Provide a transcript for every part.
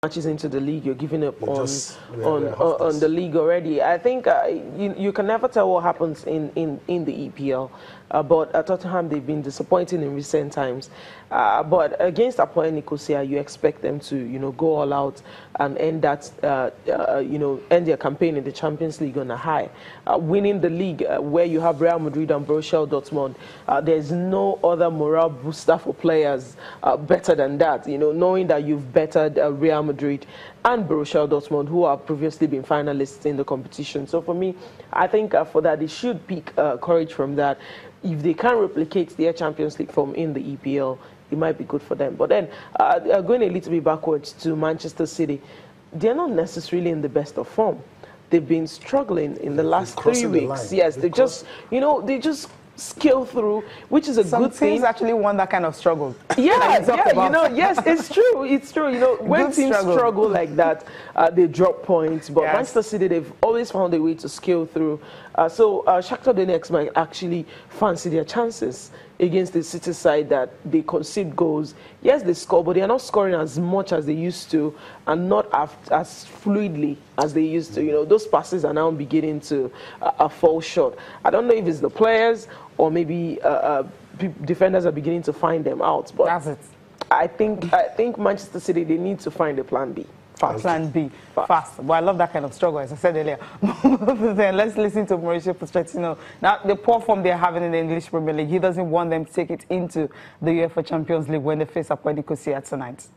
matches into the league, you're giving up on the league already. I think you can never tell what happens in the EPL. But Tottenham, they've been disappointing in recent times. But against Apoel Nicosia, you expect them to, go all out and end that, end their campaign in the Champions League on a high. Winning the league where you have Real Madrid and Borussia Dortmund, there's no other morale booster for players better than that. Knowing that you've bettered Real Madrid and Borussia Dortmund, who have previously been finalists in the competition. So for me, I think for that, they should pick courage from that. If they can replicate their Champions League form in the EPL, it might be good for them. But then, going a little bit backwards to Manchester City, they're not necessarily in the best of form. They've been struggling in the last 3 weeks. Yes, they just scale through, which is a good thing. Some teams actually want that kind of struggle. Yeah, yes, it's true. It's true. When teams struggle like that, they drop points. But Manchester City, they've always found a way to scale through. So Shakhtar Donetsk might actually fancy their chances against the City side that they concede goals. Yes, they score, but they are not scoring as much as they used to and not as fluidly as they used to. Those passes are now beginning to fall short. I don't know if it's the players or maybe defenders are beginning to find them out. But that's it. I think Manchester City, they need to find a plan B. Plan B. Fast. Well, I love that kind of struggle, as I said earlier. Then let's listen to Mauricio Pochettino. Now, the poor form they're having in the English Premier League, he doesn't want them to take it into the UEFA Champions League when they face Apoel Nicosia tonight.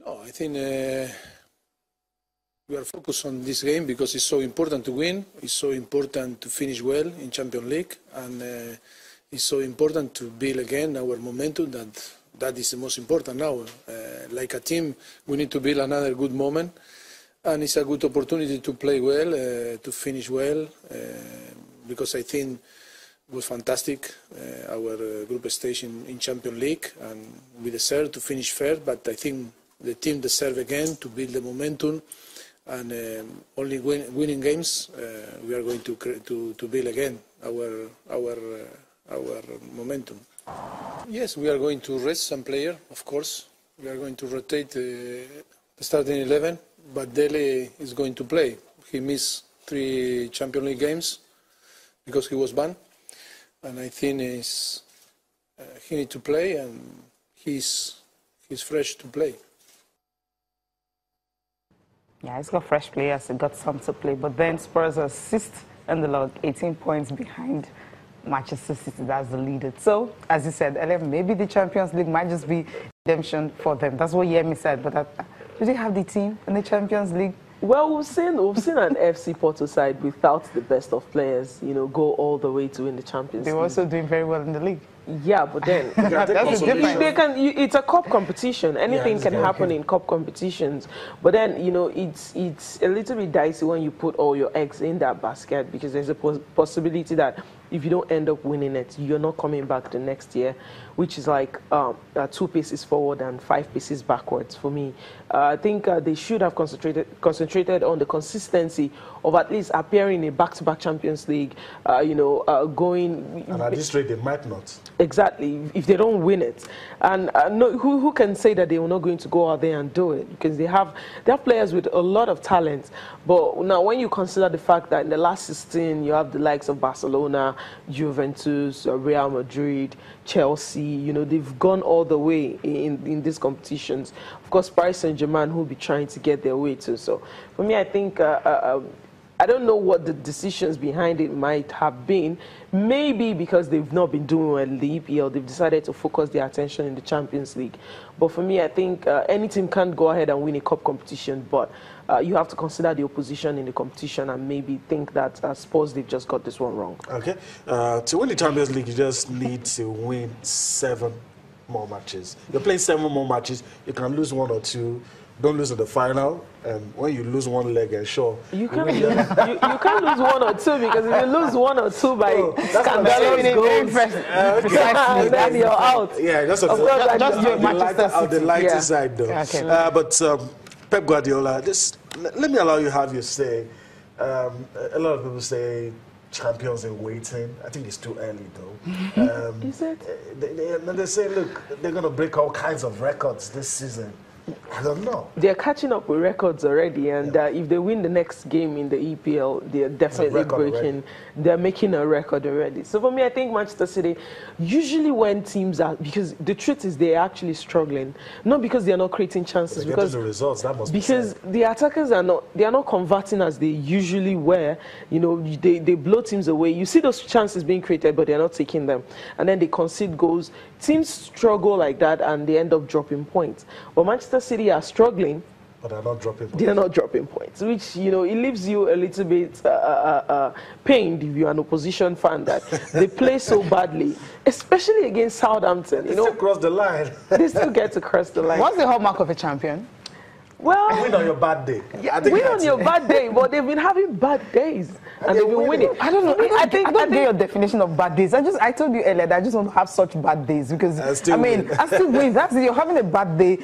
No, I think we are focused on this game because it's so important to win. It's so important to finish well in Champions League. And it's so important to build again our momentum that is the most important now. Like a team, we need to build another good moment, and it's a good opportunity to play well, to finish well, because I think it was fantastic, our group stage in Champions League, and we deserve to finish fair, but I think the team deserves again to build the momentum, and only winning games, we are going to build again our momentum. Yes, we are going to rest some players, of course. We are going to rotate the starting 11, but Dele is going to play. He missed 3 Champions League games because he was banned, and I think he needs to play, and he's fresh to play. Yeah, he's got fresh players, he got some to play, but then Spurs are 6th in the log, 18 points behind Manchester City, that's the leader. So, as you said earlier, maybe the Champions League might just be redemption for them. That's what Yemi said. But do they have the team in the Champions League? Well, we've seen an FC Porto side without the best of players, go all the way to win the Champions League. They're also doing very well in the league. Yeah, but then it's a cup competition. Anything can happen in cup competitions. But then it's a little bit dicey when you put all your eggs in that basket, because there's a possibility that if you don't end up winning it, you're not coming back the next year, which is like 2 paces forward and 5 paces backwards for me. I think they should have concentrated on the consistency of at least appearing in a back-to-back Champions League. Going. And at this rate, they might not. Exactly, if they don't win it. And who can say that they were not going to go out there and do it? Because they have players with a lot of talent. But now when you consider the fact that in the last 16, you have the likes of Barcelona, Juventus, Real Madrid, Chelsea, they've gone all the way in these competitions. Of course, Paris Saint-Germain will be trying to get their way too. So for me, I think I don't know what the decisions behind it might have been. Maybe because they've not been doing well in the EPL, they've decided to focus their attention in the Champions League. But for me, I think any team can't go ahead and win a cup competition, but you have to consider the opposition in the competition and maybe think that Spurs, they've just got this one wrong. Okay. To win the Champions League, you just need to win 7 more matches. You're playing 7 more matches. You can lose 1 or 2. Don't lose in the final, and when you lose 1 leg, and sure, you can't lose 1 or 2, because if you lose 1 or 2 by scandalous goals, then you're out. Yeah, that's the lighter side, though. Okay. But Pep Guardiola, let me allow you to have your say. A lot of people say champions in waiting. I think it's too early, though. Is it? They say, look, they're going to break all kinds of records this season. I don't know. They're catching up with records already, and if they win the next game in the EPL, they're definitely breaking. They're making a record already. So for me, I think Manchester City, usually when teams are, because the truth is they're actually struggling, not because they're not creating chances, because the results, that must because the attackers are not converting as they usually were. You know, they blow teams away. You see those chances being created, but they're not taking them, and then they concede goals. Teams struggle like that, and they end up dropping points. But Manchester City are struggling, but they're not dropping points. They're not dropping points, which, you know, it leaves you a little bit pained if you're an opposition fan that they play so badly, especially against Southampton. They still cross the line. They still get to cross the line. What's the hallmark of a champion? Well, win on your bad day. Yeah, win on your bad day, but they've been having bad days and they've been winning. I don't know. I don't get your definition of bad days. I told you earlier that I just want to have such bad days because I still win. That's you're having a bad day.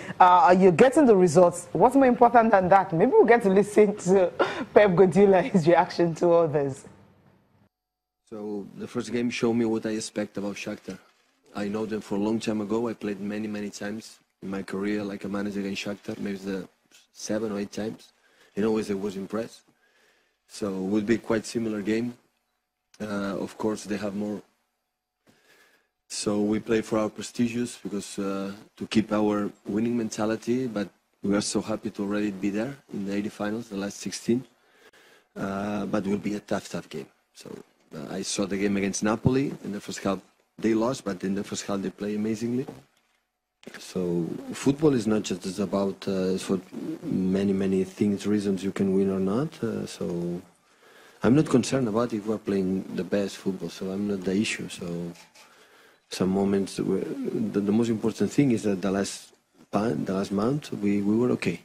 You're getting the results. What's more important than that? Maybe we'll get to listen to Pep Guardiola, his reaction to all this. So the first game showed me what I expect about Shakhtar. I know them for a long time ago. I played many times in my career like a manager against Shakhtar. Maybe the 7 or 8 times, and always I was impressed. So it will be quite similar game. Of course, they have more. So we play for our prestigious because to keep our winning mentality. But we are so happy to already be there in the 80 finals, the last 16. But it will be a tough game. So I saw the game against Napoli in the first half. They lost, but in the first half they play amazingly. So football is not just about for many things, reasons you can win or not. So I'm not concerned about if we're playing the best football. So I'm not the issue. So some moments, the most important thing is that the last month we were okay.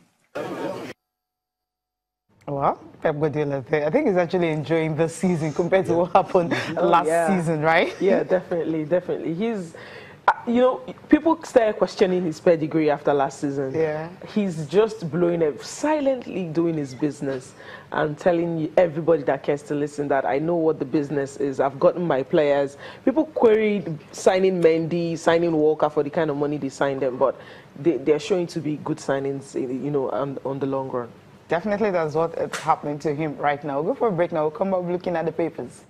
Well, Pep Guardiola, I think he's actually enjoying the season compared to what happened last season, right? Yeah, definitely. He's. You know, people started questioning his pedigree after last season. Yeah. He's just blowing it, silently doing his business and telling everybody that cares to listen that I know what the business is. I've gotten my players. People queried signing Mendy, signing Walker for the kind of money they signed them, but they're showing to be good signings, you know, on the long run. Definitely that's what is happening to him right now. We'll go for a break now. We'll come back looking at the papers.